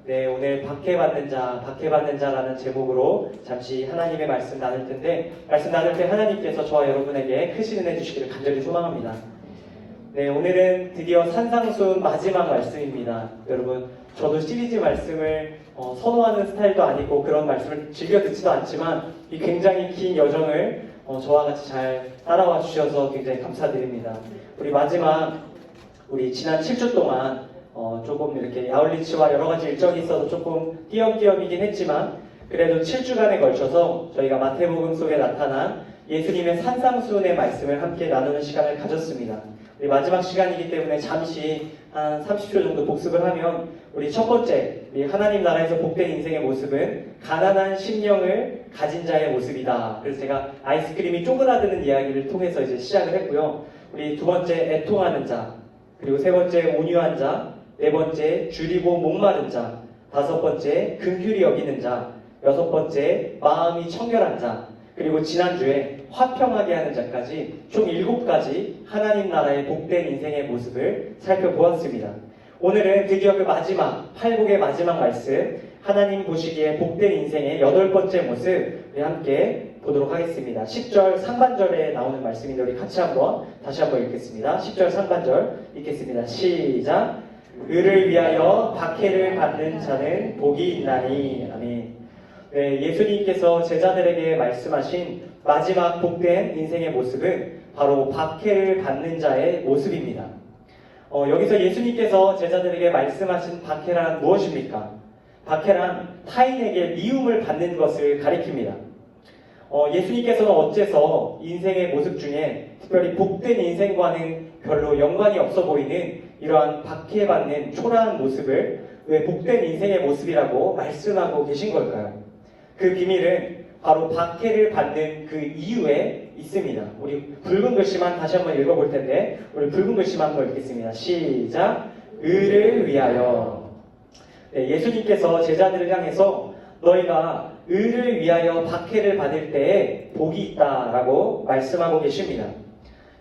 네, 오늘 박해받는 자라는 제목으로 잠시 하나님의 말씀 나눌 텐데, 말씀 나눌 때 하나님께서 저와 여러분에게 크신 은혜 주시기를 간절히 소망합니다. 네, 오늘은 드디어 산상수훈 마지막 말씀입니다. 여러분, 저도 시리즈 말씀을 선호하는 스타일도 아니고 그런 말씀을 즐겨 듣지도 않지만 이 굉장히 긴 여정을 저와 같이 잘 따라와 주셔서 굉장히 감사드립니다. 우리 지난 7주 동안 조금 이렇게 아울리치와 여러 가지 일정이 있어서 조금 띄엄띄엄이긴 했지만 그래도 7주간에 걸쳐서 저희가 마태복음 속에 나타난 예수님의 산상수훈의 말씀을 함께 나누는 시간을 가졌습니다. 우리 마지막 시간이기 때문에 잠시 한 30초 정도 복습을 하면 우리 첫 번째, 우리 하나님 나라에서 복된 인생의 모습은 가난한 심령을 가진 자의 모습이다. 그래서 제가 아이스크림이 쪼그라드는 이야기를 통해서 이제 시작을 했고요. 우리 두 번째, 애통하는 자, 그리고 세 번째, 온유한 자, 네 번째, 줄이고 목마른 자, 다섯 번째, 긍휼히 여기는 자, 여섯 번째, 마음이 청결한 자, 그리고 지난주에 화평하게 하는 자까지 총 7가지 하나님 나라의 복된 인생의 모습을 살펴보았습니다. 오늘은 드디어 그 마지막, 팔복의 마지막 말씀, 하나님 보시기에 복된 인생의 8번째 모습 우리 함께 보도록 하겠습니다. 10절 상반절에 나오는 말씀인데 우리 같이 다시 한번 읽겠습니다. 10절 상반절 읽겠습니다. 시작! 의를 위하여 박해를 받는 자는 복이 있나니. 아멘. 네, 예수님께서 제자들에게 말씀하신 마지막 복된 인생의 모습은 바로 박해를 받는 자의 모습입니다. 여기서 예수님께서 제자들에게 말씀하신 박해란 무엇입니까? 박해란 타인에게 미움을 받는 것을 가리킵니다. 예수님께서는 어째서 인생의 모습 중에 특별히 복된 인생과는 별로 연관이 없어 보이는 이러한 박해받는 초라한 모습을 왜 복된 인생의 모습이라고 말씀하고 계신 걸까요? 그 비밀은 바로 박해를 받는 그 이유에 있습니다. 우리 붉은 글씨만 다시 한번 읽어볼 텐데 우리 붉은 글씨만 한번 읽겠습니다. 시작! 의를 위하여. 네, 예수님께서 제자들을 향해서 너희가 의를 위하여 박해를 받을 때에 복이 있다라고 말씀하고 계십니다.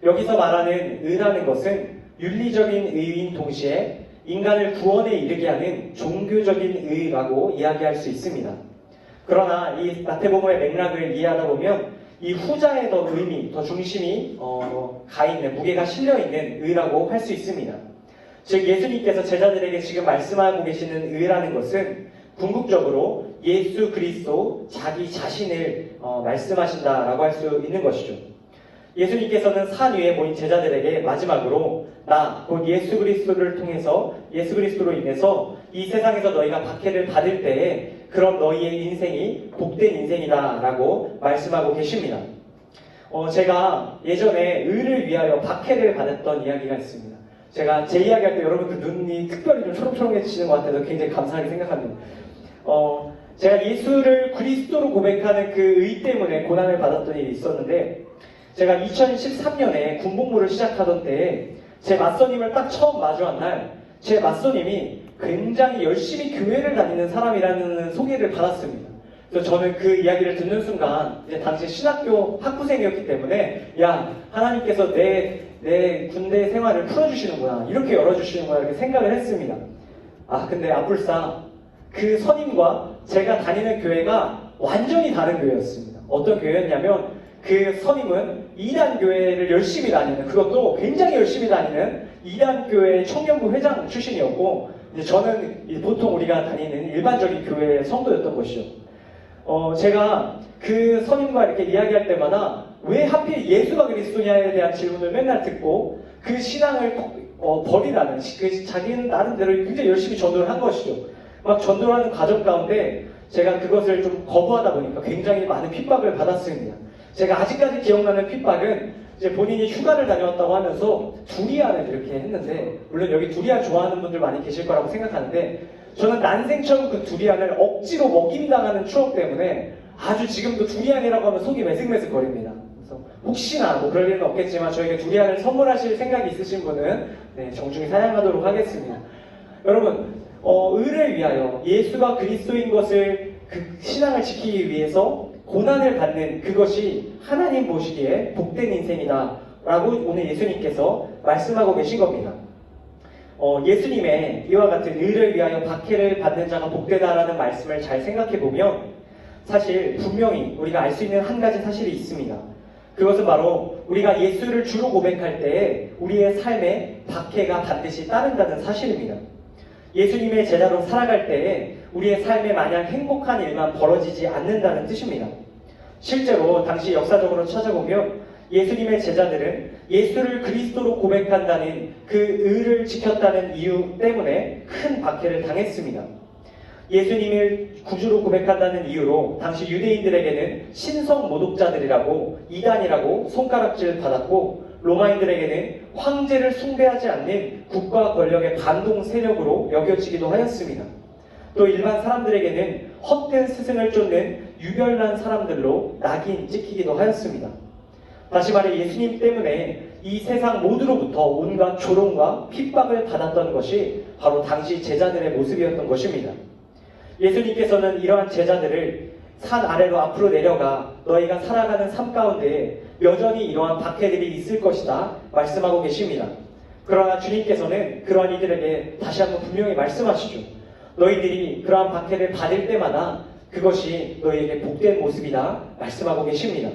여기서 말하는 의라는 것은 윤리적인 의인 동시에 인간을 구원에 이르게 하는 종교적인 의라고 이야기할 수 있습니다. 그러나 이 마태복음의 맥락을 이해하다 보면 이 후자의 더 의미, 더 중심이 가 있는, 무게가 실려 있는 의라고 할 수 있습니다. 즉 예수님께서 제자들에게 지금 말씀하고 계시는 의라는 것은 궁극적으로 예수 그리스도 자기 자신을 말씀하신다라고 할 수 있는 것이죠. 예수님께서는 산 위에 모인 제자들에게 마지막으로 나, 곧 예수 그리스도를 통해서 예수 그리스도로 인해서 이 세상에서 너희가 박해를 받을 때에 그런 너희의 인생이 복된 인생이다 라고 말씀하고 계십니다. 제가 예전에 의를 위하여 박해를 받았던 이야기가 있습니다. 제가 제 이야기할 때 여러분들 눈이 특별히 좀 초롱초롱해지시는 것 같아서 굉장히 감사하게 생각합니다. 제가 예수를 그리스도로 고백하는 그 의 때문에 고난을 받았던 일이 있었는데 제가 2013년에 군복무를 시작하던 때에 제 맞선임을 딱 처음 마주한 날 제 맞선임이 굉장히 열심히 교회를 다니는 사람이라는 소개를 받았습니다. 그래서 저는 그 이야기를 듣는 순간 이제 당시 신학교 학부생이었기 때문에 야, 하나님께서 내 군대 생활을 풀어주시는구나, 이렇게 열어주시는구나 이렇게 생각을 했습니다. 근데 앞불사 그 선임과 제가 다니는 교회가 완전히 다른 교회였습니다. 어떤 교회였냐면 그 선임은 이단교회를 열심히 다니는, 그것도 굉장히 열심히 다니는 이단교회 청년부 회장 출신이었고 이제 저는 보통 우리가 다니는 일반적인 교회의 성도였던 것이죠. 제가 그 선임과 이렇게 이야기할 때마다 왜 하필 예수가 그리스도냐에 대한 질문을 맨날 듣고 그 신앙을 버리라는, 자기는 나름대로 굉장히 열심히 전도를 한 것이죠. 막 전도를 하는 과정 가운데 제가 그것을 좀 거부하다 보니까 굉장히 많은 핍박을 받았습니다. 제가 아직까지 기억나는 핍박은 이제 본인이 휴가를 다녀왔다고 하면서 두리안을 이렇게 했는데, 물론 여기 두리안 좋아하는 분들 많이 계실 거라고 생각하는데 저는 난생 처음 그 두리안을 억지로 먹임당하는 추억 때문에 아주 지금도 두리안이라고 하면 속이 메슥메슥거립니다. 그래서 혹시나 뭐 그럴 일은 없겠지만 저에게 두리안을 선물하실 생각이 있으신 분은 정중히 사양하도록 하겠습니다. 여러분, 의를 위하여 예수가 그리스도인 것을 그 신앙을 지키기 위해서 고난을 받는 그것이 하나님 보시기에 복된 인생이다 라고 오늘 예수님께서 말씀하고 계신 겁니다. 예수님의 이와 같은 의를 위하여 박해를 받는 자가 복되다라는 말씀을 잘 생각해 보면 사실 분명히 우리가 알 수 있는 한 가지 사실이 있습니다. 그것은 바로 우리가 예수를 주로 고백할 때에 우리의 삶에 박해가 반드시 따른다는 사실입니다. 예수님의 제자로 살아갈 때에 우리의 삶에 마냥 행복한 일만 벌어지지 않는다는 뜻입니다. 실제로 당시 역사적으로 찾아보면 예수님의 제자들은 예수를 그리스도로 고백한다는 그 의를 지켰다는 이유 때문에 큰 박해를 당했습니다. 예수님을 구주로 고백한다는 이유로 당시 유대인들에게는 신성 모독자들이라고 이단이라고 손가락질 받았고 로마인들에게는 황제를 숭배하지 않는 국가 권력의 반동 세력으로 여겨지기도 하였습니다. 또 일반 사람들에게는 헛된 스승을 쫓는 유별난 사람들로 낙인 찍히기도 하였습니다. 다시 말해 예수님 때문에 이 세상 모두로부터 온갖 조롱과 핍박을 받았던 것이 바로 당시 제자들의 모습이었던 것입니다. 예수님께서는 이러한 제자들을 산 아래로 앞으로 내려가 너희가 살아가는 삶 가운데 여전히 이러한 박해들이 있을 것이다 말씀하고 계십니다. 그러나 주님께서는 그러한 이들에게 다시 한번 분명히 말씀하시죠. 너희들이 그러한 박해를 받을 때마다 그것이 너희에게 복된 모습이다 말씀하고 계십니다.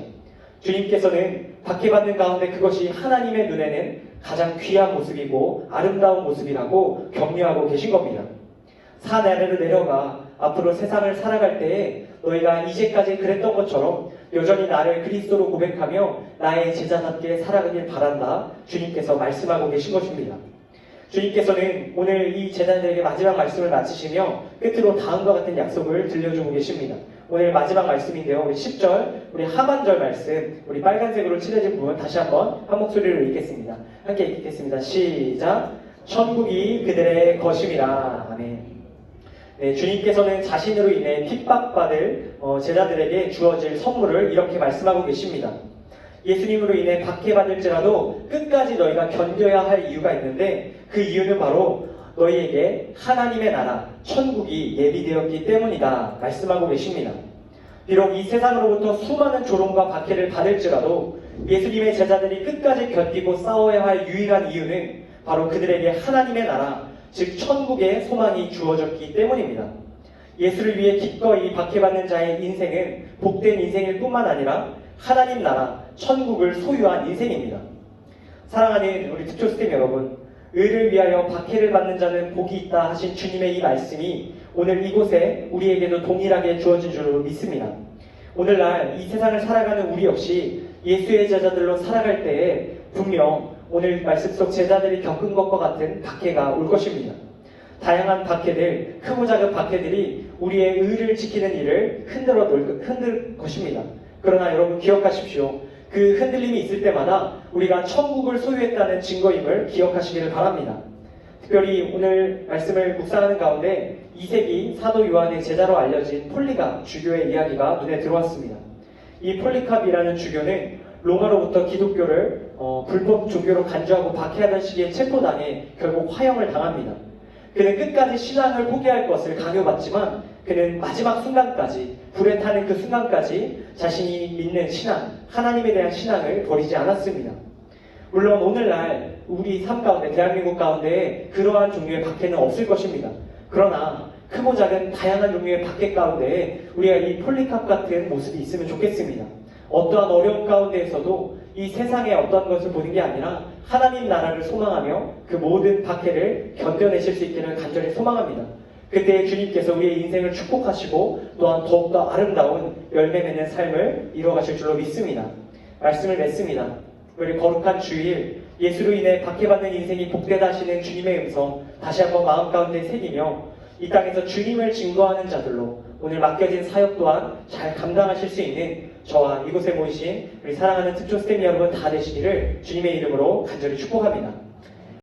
주님께서는 박해받는 가운데 그것이 하나님의 눈에는 가장 귀한 모습이고 아름다운 모습이라고 격려하고 계신 겁니다. 산 아래로 내려가 앞으로 세상을 살아갈 때에 너희가 이제까지 그랬던 것처럼 여전히 나를 그리스도로 고백하며 나의 제자답게 살아가길 바란다 주님께서 말씀하고 계신 것입니다. 주님께서는 오늘 이 제자들에게 마지막 말씀을 마치시며 끝으로 다음과 같은 약속을 들려주고 계십니다. 오늘 마지막 말씀인데요. 우리 10절, 우리 하반절 말씀, 우리 빨간색으로 칠해진 부분 다시 한번 한 목소리로 읽겠습니다. 함께 읽겠습니다. 시작! 천국이 그들의 것임이라. 아멘. 네, 주님께서는 자신으로 인해 핍박받을 제자들에게 주어질 선물을 이렇게 말씀하고 계십니다. 예수님으로 인해 박해받을지라도 끝까지 너희가 견뎌야 할 이유가 있는데 그 이유는 바로 너희에게 하나님의 나라, 천국이 예비되었기 때문이다 말씀하고 계십니다. 비록 이 세상으로부터 수많은 조롱과 박해를 받을지라도 예수님의 제자들이 끝까지 견디고 싸워야 할 유일한 이유는 바로 그들에게 하나님의 나라, 즉 천국의 소망이 주어졌기 때문입니다. 예수를 위해 기꺼이 박해받는 자의 인생은 복된 인생일 뿐만 아니라 하나님 나라, 천국을 소유한 인생입니다. 사랑하는 우리 특조스팀 여러분, 의를 위하여 박해를 받는 자는 복이 있다 하신 주님의 이 말씀이 오늘 이곳에 우리에게도 동일하게 주어진 줄로 믿습니다. 오늘날 이 세상을 살아가는 우리 역시 예수의 제자들로 살아갈 때에 분명 오늘 말씀 속 제자들이 겪은 것과 같은 박해가 올 것입니다. 다양한 박해들, 크고 작은 박해들이 우리의 의를 지키는 일을 흔들 것입니다. 그러나 여러분 기억하십시오. 그 흔들림이 있을 때마다 우리가 천국을 소유했다는 증거임을 기억하시기를 바랍니다. 특별히 오늘 말씀을 묵상하는 가운데 2세기 사도 요한의 제자로 알려진 폴리갑 주교의 이야기가 눈에 들어왔습니다. 이 폴리캅이라는 주교는 로마로부터 기독교를 불법 종교로 간주하고 박해하던 시기에 체포당해 결국 화형을 당합니다. 그는 끝까지 신앙을 포기할 것을 강요받지만 그는 마지막 순간까지, 불에 타는 그 순간까지 자신이 믿는 신앙, 하나님에 대한 신앙을 버리지 않았습니다. 물론 오늘날 우리 삶 가운데, 대한민국 가운데 그러한 종류의 박해는 없을 것입니다. 그러나 크고 작은 다양한 종류의 박해 가운데 우리가 이 폴리캅 같은 모습이 있으면 좋겠습니다. 어떠한 어려움 가운데에서도 이 세상의 어떤 것을 보는 게 아니라 하나님 나라를 소망하며 그 모든 박해를 견뎌내실 수 있기를 간절히 소망합니다. 그때 주님께서 우리의 인생을 축복하시고 또한 더욱더 아름다운 열매 맺는 삶을 이루어가실 줄로 믿습니다. 말씀을 맺습니다. 우리 거룩한 주일, 예수로 인해 박해받는 인생이 복되다 하시는 주님의 음성 다시 한번 마음 가운데 새기며 이 땅에서 주님을 증거하는 자들로 오늘 맡겨진 사역 또한 잘 감당하실 수 있는 저와 이곳에 모이신 우리 사랑하는 특조스템 여러분 다 되시기를 주님의 이름으로 간절히 축복합니다.